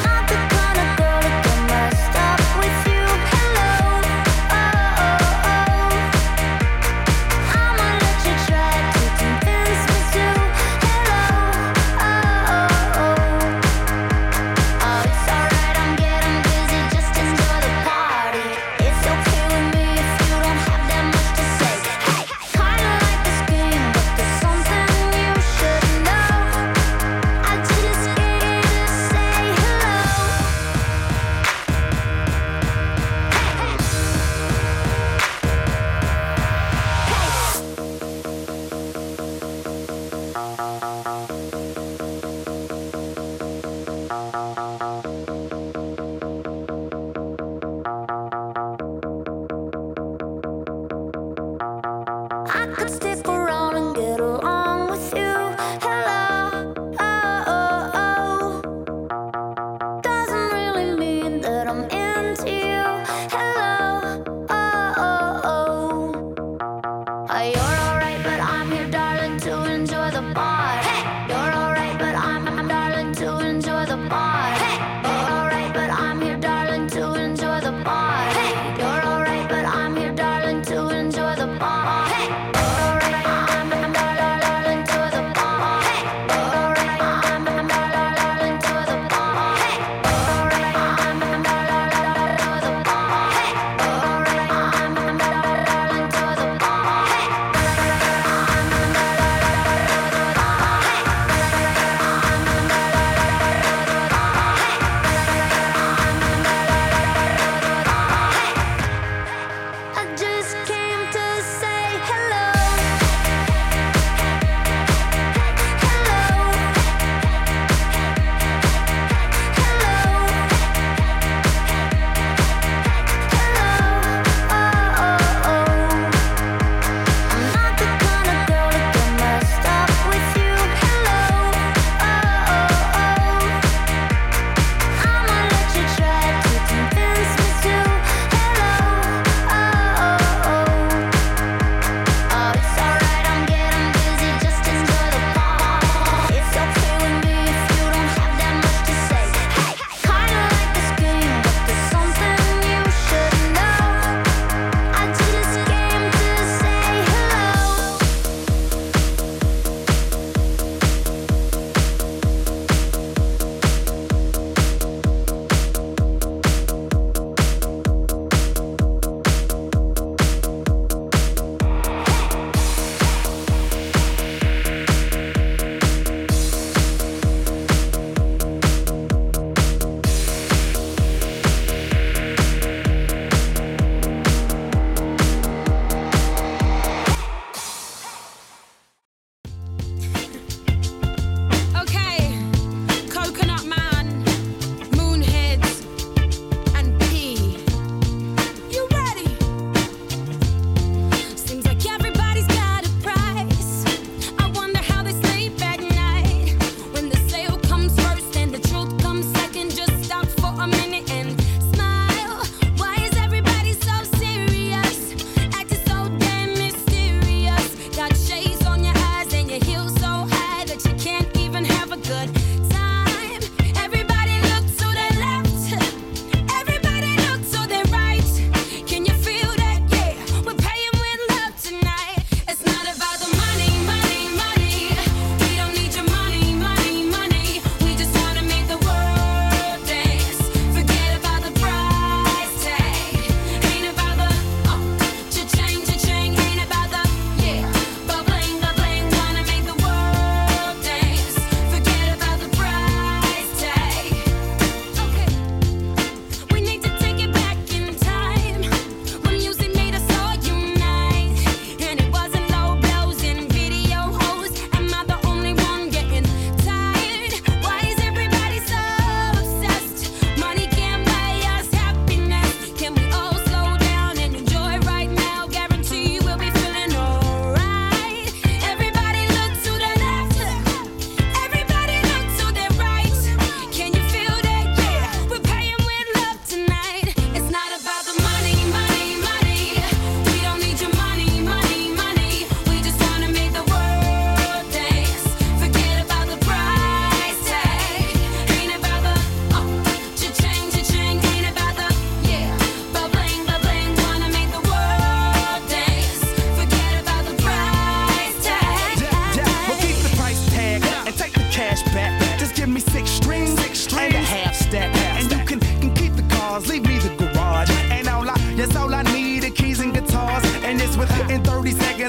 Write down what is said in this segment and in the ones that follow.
Not the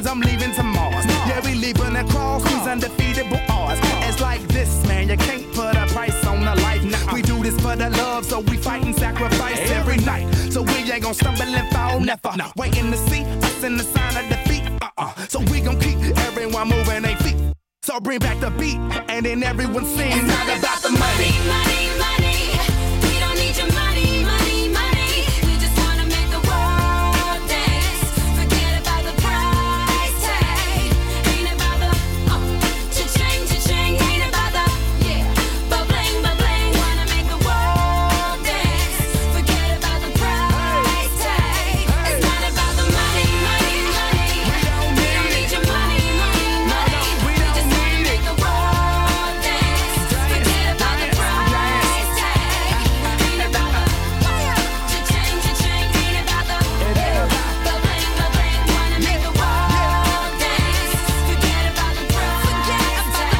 cause I'm leaving to Mars. Yeah, we leaving across these undefeatable odds. It's like this, man, you can't put a price on a life. Nah, we do this for the love, so we fight and sacrifice every night. So we ain't gon' stumble and fall, never. Waiting to see us in the sign of defeat. So we gon' keep everyone moving their feet. So bring back the beat, and then everyone sings. It's not about the money, money, money. We don't need your money, money, money. We just wanna make the world dance. Forget about the price tag. Ain't about the cha-ching, cha-ching. Ain't about the ba-bling, ba-bling. Wanna make the world dance. Forget about the price tag. It's not about the money, money, money. We don't need your money, money, money. We just wanna make the world dance. Forget about the price tag. Ain't about the cha-ching, cha-ching. Ain't about the ba-bling, ba-bling. Wanna make the world dance. Forget about the price tag.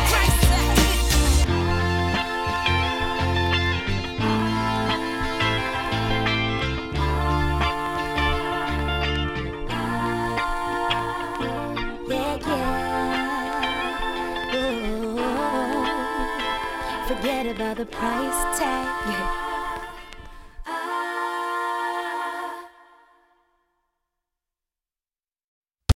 Forget about the price tag.